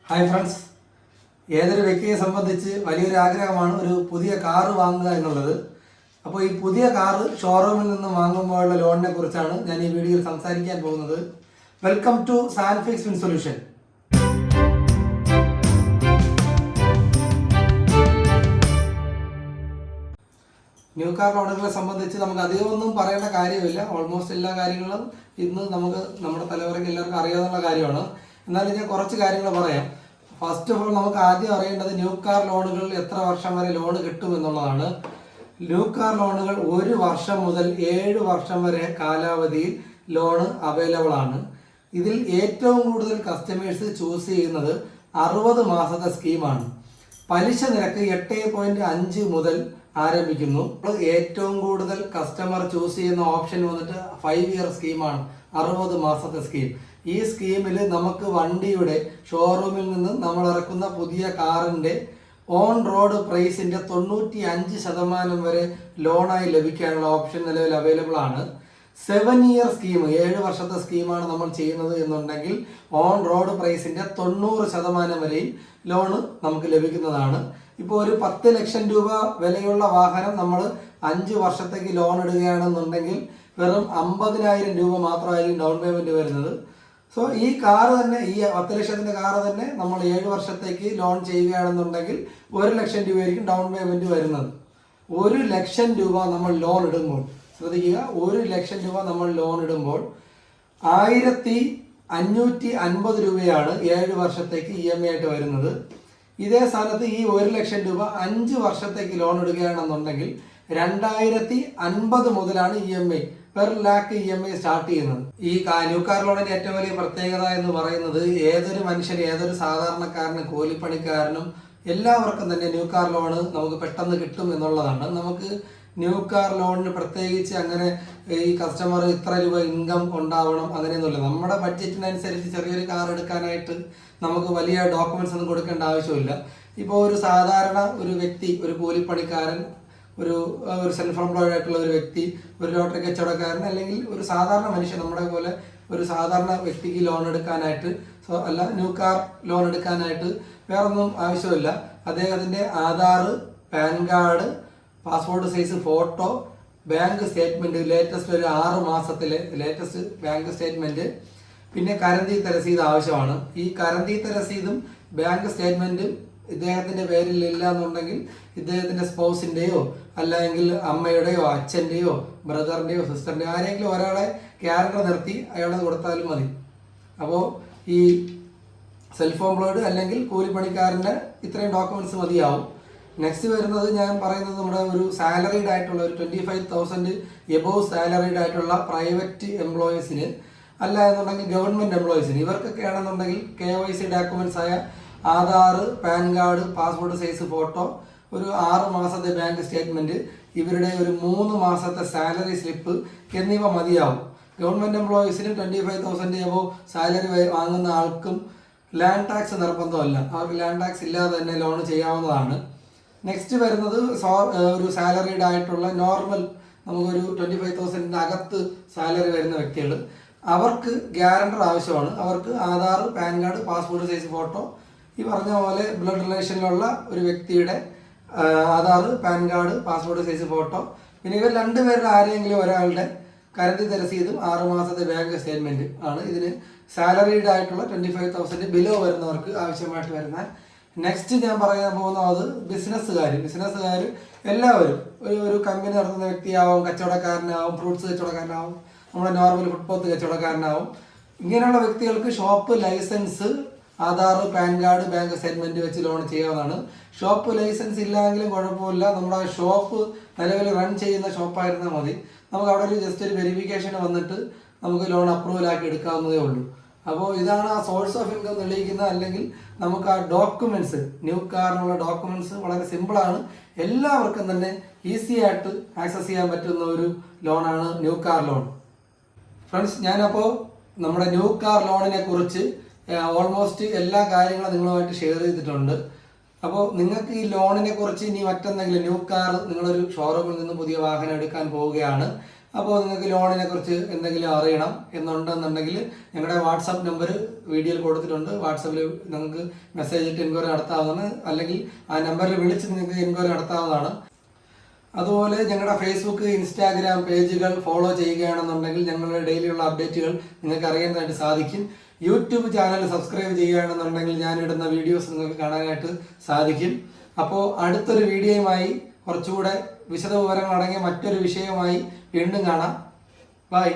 Hi friends, ഏതൊരു വ്യക്തിയെ സംബന്ധിച്ച് വലിയൊരു ആഗ്രഹമാണ് ഒരു പുതിയ കാറ് വാങ്ങുക എന്നുള്ളത്. അപ്പോൾ ഈ പുതിയ കാറ് ഷോറൂമിൽ നിന്ന് വാങ്ങുമ്പോഴുള്ള ലോണിനെ കുറിച്ചാണ് ഞാൻ ഈ വീഡിയോയിൽ സംസാരിക്കാൻ പോകുന്നത്. Welcome to Sanfix win solution. New car ലോണുകളെ സംബന്ധിച്ച് നമുക്ക് അധികമൊന്നും പറയേണ്ട കാര്യമില്ല. ഓൾമോസ്റ്റ് എല്ലാ കാര്യങ്ങളും ഇന്ന് നമ്മുടെ തലമുറയ്ക്ക് എല്ലാവർക്കും അറിയാവുന്ന കാര്യമാണ്. എന്നാലും ഞാൻ കുറച്ച് കാര്യങ്ങൾ പറയാം. ഫസ്റ്റ് ഓഫ് ഓൾ നമുക്ക് ആദ്യം അറിയേണ്ടത് ന്യൂ കാർ ലോണുകൾ എത്ര വർഷം വരെ ലോൺ കിട്ടും എന്നുള്ളതാണ്. ന്യൂ കാർ ലോണുകൾ 1 വർഷം മുതൽ 7 വർഷം വരെ കാലാവധിയിൽ ലോണ് അവൈലബിൾ ആണ്. ഇതിൽ ഏറ്റവും കൂടുതൽ കസ്റ്റമേഴ്സ് ചൂസ് ചെയ്യുന്നത് 60 മാസത്തെ സ്കീമാണ്. പലിശ നിരക്ക് 8.5 മുതൽ ആരംഭിക്കുന്നു. ഏറ്റവും കൂടുതൽ കസ്റ്റമർ ചൂസ് ചെയ്യുന്ന ഓപ്ഷൻ വന്നിട്ട് 5 ഇയർ സ്കീമാണ്, 60 മാസത്തെ സ്കീം. ഈ സ്കീമിൽ നമുക്ക് വണ്ടിയുടെ ഷോറൂമിൽ നിന്ന് നമ്മൾ ഇറക്കുന്ന പുതിയ കാറിൻ്റെ ഓൺ റോഡ് പ്രൈസിൻ്റെ 95% വരെ ലോണായി ലഭിക്കാനുള്ള ഓപ്ഷൻ നിലവിൽ അവൈലബിൾ ആണ്. 7 ഇയർ സ്കീം, 7 വർഷത്തെ സ്കീമാണ് നമ്മൾ ചെയ്യുന്നത് എന്നുണ്ടെങ്കിൽ ഓൺ റോഡ് പ്രൈസിൻ്റെ 90% വരെയും ലോണ് നമുക്ക് ലഭിക്കുന്നതാണ്. ഇപ്പോൾ ഒരു 10 ലക്ഷം രൂപ വിലയുള്ള വാഹനം നമ്മൾ 5 വർഷത്തേക്ക് ലോൺ ഇടുകയാണെന്നുണ്ടെങ്കിൽ വെറും 50,000 രൂപ മാത്രമായിരിക്കും ഡൗൺ പേയ്മെൻറ്റ് വരുന്നത്. സോ ഈ കാറ് തന്നെ, ഈ 10 ലക്ഷത്തിൻ്റെ കാറ് തന്നെ നമ്മൾ 7 വർഷത്തേക്ക് ലോൺ ചെയ്യുകയാണെന്നുണ്ടെങ്കിൽ 1 ലക്ഷം രൂപയായിരിക്കും ഡൗൺ പേയ്മെൻറ്റ് വരുന്നത്. 1 ലക്ഷം രൂപ നമ്മൾ ലോൺ ഇടുമ്പോൾ, ശ്രദ്ധിക്കുക, 1 ലക്ഷം രൂപ നമ്മൾ ലോൺ ഇടുമ്പോൾ 1550 രൂപയാണ് 7 വർഷത്തേക്ക് EMI ആയിട്ട് വരുന്നത്. ഇതേ സ്ഥാനത്ത് ഈ 1 ലക്ഷം രൂപ 5 വർഷത്തേക്ക് ലോൺ ഇടുകയാണെന്നുണ്ടെങ്കിൽ 2050 മുതലാണ് EMI per lakh EMI start ചെയ്യുന്നത്. ഈ ന്യൂ കാർ ലോണിന്റെ ഏറ്റവും വലിയ പ്രത്യേകത എന്ന് പറയുന്നത് ഏതൊരു മനുഷ്യന്, ഏതൊരു സാധാരണക്കാരനും കൂലിപ്പണിക്കാരനും എല്ലാവർക്കും തന്നെ ന്യൂ കാർ ലോണ് നമുക്ക് പെട്ടെന്ന് കിട്ടും എന്നുള്ളതാണ്. നമുക്ക് ന്യൂ കാർ ലോണിന് പ്രത്യേകിച്ച് അങ്ങനെ ഈ കസ്റ്റമർ ഇത്ര രൂപ ഇൻകം ഉണ്ടാവണം അങ്ങനെയൊന്നുമില്ല. നമ്മുടെ ബഡ്ജറ്റിനനുസരിച്ച് ചെറിയൊരു കാർ എടുക്കാനായിട്ട് നമുക്ക് വലിയ ഡോക്യുമെന്റ്സ് ഒന്നും കൊടുക്കേണ്ട ആവശ്യമില്ല. ഇപ്പോൾ ഒരു സാധാരണ ഒരു വ്യക്തി, ഒരു കൂലിപ്പണിക്കാരൻ, ഒരു സെൽഫ് എംപ്ലോയ്ഡ് ആയിട്ടുള്ള ഒരു വ്യക്തി, ഒരു ലോട്ടറി കച്ചവടക്കാരൻ, അല്ലെങ്കിൽ ഒരു സാധാരണ മനുഷ്യൻ, നമ്മുടെ പോലെ ഒരു സാധാരണ വ്യക്തിക്ക് ലോൺ എടുക്കാനായിട്ട്, ന്യൂ കാർ ലോൺ എടുക്കാനായിട്ട് വേറൊന്നും ആവശ്യമില്ല. അദ്ദേഹത്തിൻ്റെ Aadhaar, PAN card, passport size photo, bank statement, latest ഒരു 6 മാസത്തിലെ ലേറ്റസ്റ്റ് ബാങ്ക് സ്റ്റേറ്റ്മെൻറ്റ്, പിന്നെ കരന്തീത്ത രസീത് ആവശ്യമാണ്. ഈ കരന്തീത്ത രസീതും ബാങ്ക് സ്റ്റേറ്റ്മെൻറ്റും ഇദ്ദേഹത്തിൻ്റെ പേരിൽ ഇല്ല എന്നുണ്ടെങ്കിൽ ഇദ്ദേഹത്തിൻ്റെ സ്പൗസിൻ്റെയോ അല്ലെങ്കിൽ അമ്മയുടെയോ അച്ഛൻ്റെയോ ബ്രദറിൻ്റെയോ സിസ്റ്ററിൻ്റെയോ ആരെങ്കിലും ഒരാളെ ക്യാരക്ടർ നിർത്തി അയാളെ കൊടുത്താലും മതി. അപ്പോൾ ഈ സെൽഫ് എംപ്ലോയ്ഡ് അല്ലെങ്കിൽ കൂലിപ്പണിക്കാരൻ്റെ ഇത്രയും ഡോക്യുമെൻറ്റ്സ് മതിയാവും. നെക്സ്റ്റ് വരുന്നത്, ഞാൻ പറയുന്നത്, നമ്മുടെ ഒരു സാലറീഡ് ആയിട്ടുള്ള ഒരു 25,000 എബോവ് സാലറീഡ് ആയിട്ടുള്ള പ്രൈവറ്റ് എംപ്ലോയീസിന്, അല്ല എന്നുണ്ടെങ്കിൽ ഗവൺമെൻറ് എംപ്ലോയീസിന്, ഇവർക്കൊക്കെ ആണെന്നുണ്ടെങ്കിൽ KYC ഡോക്യുമെൻറ്റ്സ് ആയ Aadhaar, PAN card, passport size photo, ഒരു 6 മാസത്തെ ബാങ്ക് സ്റ്റേറ്റ്മെൻറ്റ്, ഇവരുടെ ഒരു 3 മാസത്തെ സാലറി സ്ലിപ്പ് എന്നിവ മതിയാവും. ഗവൺമെൻറ് എംപ്ലോയീസിന് 25,000 എബോവ് സാലറി വാങ്ങുന്ന ആൾക്കും ലാൻഡ് ടാക്സ് നിർബന്ധമല്ല. അവർക്ക് ലാൻഡ് ടാക്സ് ഇല്ലാതെ തന്നെ ലോൺ ചെയ്യാവുന്നതാണ്. നെക്സ്റ്റ് വരുന്നത് ഒരു സാലറീഡ് ആയിട്ടുള്ള നോർമൽ, നമുക്കൊരു 25,000 അകത്ത് സാലറി വരുന്ന വ്യക്തികൾ, അവർക്ക് ഗ്യാരണ്ടർ ആവശ്യമാണ്. അവർക്ക് Aadhaar, PAN card, passport size photo, ഈ പറഞ്ഞ പോലെ ബ്ലഡ് റിലേഷനിലുള്ള ഒരു വ്യക്തിയുടെ Aadhaar, PAN card, passport size photo, പിന്നെ ഇവർ 2 പേരുടെ ആരെങ്കിലും ഒരാളുടെ കരന്തീത്ത രസീതും 6 മാസത്തെ ബാങ്ക് സ്റ്റേറ്റ്മെൻറ്റും ആണ് ഇതിന് സാലറീഡ് ആയിട്ടുള്ള 25,000 ബിലോ വരുന്നവർക്ക് ആവശ്യമായിട്ട് വരുന്ന. നെക്സ്റ്റ് ഞാൻ പറയാൻ പോകുന്നത് ബിസിനസ്സുകാർ എല്ലാവരും, ഒരു കമ്പനി നടത്തുന്ന വ്യക്തിയാവും, കച്ചവടക്കാരനാവും, ഫ്രൂട്ട്സ് കച്ചവടക്കാരനാവും, നമ്മുടെ നോർമൽ ഫുട്പാത്ത് കച്ചവടക്കാരനാവും. ഇങ്ങനെയുള്ള വ്യക്തികൾക്ക് shop licence, Aadhaar, PAN card, bank statement വെച്ച് ലോൺ ചെയ്യാവുന്നതാണ്. ഷോപ്പ് ലൈസൻസ് ഇല്ലെങ്കിലും കുഴപ്പമില്ല, നമ്മുടെ ഷോപ്പ് നിലവിൽ റൺ ചെയ്യുന്ന ഷോപ്പായിരുന്നാൽ മതി. നമുക്ക് അവിടെ ഒരു ജസ്റ്റ് ഒരു വെരിഫിക്കേഷൻ വന്നിട്ട് നമുക്ക് ലോൺ അപ്രൂവൽ ആക്കി എടുക്കാവുന്നതേ ഉള്ളൂ. അപ്പോൾ ഇതാണ് ആ സോഴ്സ് ഓഫ് ഇൻകം തെളിയിക്കുന്നത്. അല്ലെങ്കിൽ നമുക്ക് ആ ഡോക്യുമെൻറ്റ്സ്, ന്യൂ കാറിനുള്ള ഡോക്യുമെൻറ്റ്സ് വളരെ സിമ്പിളാണ്, എല്ലാവർക്കും തന്നെ ഈസി ആയിട്ട് ആക്സസ് ചെയ്യാൻ പറ്റുന്ന ഒരു ലോണാണ് ന്യൂ കാർ ലോൺ. ഫ്രണ്ട്സ്, ഞാനപ്പോൾ നമ്മുടെ ന്യൂ കാർ ലോണിനെ കുറിച്ച് ഓൾമോസ്റ്റ് എല്ലാ കാര്യങ്ങളും നിങ്ങളുമായിട്ട് ഷെയർ ചെയ്തിട്ടുണ്ട്. അപ്പോൾ നിങ്ങൾക്ക് ഈ ലോണിനെ കുറിച്ച് ഇനി മറ്റെന്തെങ്കിലും, ന്യൂ കാർ നിങ്ങളൊരു ഷോറൂമിൽ നിന്ന് പുതിയ വാഹനം എടുക്കാൻ പോവുകയാണ്, അപ്പോൾ നിങ്ങൾക്ക് ലോണിനെ കുറിച്ച് എന്തെങ്കിലും അറിയണം എന്നുണ്ടെന്നുണ്ടെങ്കിൽ ഞങ്ങളുടെ വാട്സാപ്പ് നമ്പർ വീഡിയോയിൽ കൊടുത്തിട്ടുണ്ട്. വാട്സാപ്പിൽ നിങ്ങൾക്ക് മെസ്സേജ് ഇട്ട് എൻക്വയറി നടത്താവുന്നതാണ്, അല്ലെങ്കിൽ ആ നമ്പറിൽ വിളിച്ച് നിങ്ങൾക്ക് എൻക്വയറി നടത്താവുന്നതാണ്. അതുപോലെ ഞങ്ങളുടെ ഫേസ്ബുക്ക്, ഇൻസ്റ്റാഗ്രാം പേജുകൾ ഫോളോ ചെയ്യുകയാണെന്നുണ്ടെങ്കിൽ ഞങ്ങളുടെ ഡെയിലിയുള്ള അപ്ഡേറ്റുകൾ നിങ്ങൾക്ക് അറിയാനായിട്ട് സാധിക്കും. യൂട്യൂബ് ചാനൽ സബ്സ്ക്രൈബ് ചെയ്യുകയാണെന്നുണ്ടെങ്കിൽ ഞാനിടുന്ന വീഡിയോസ് നിങ്ങൾക്ക് കാണാനായിട്ട് സാധിക്കും. അപ്പോൾ അടുത്തൊരു വീഡിയോയുമായി കുറച്ചുകൂടെ വിശദവിവരങ്ങൾ അടങ്ങിയ മറ്റൊരു വിഷയവുമായി വീണ്ടും കാണാം. ബൈ.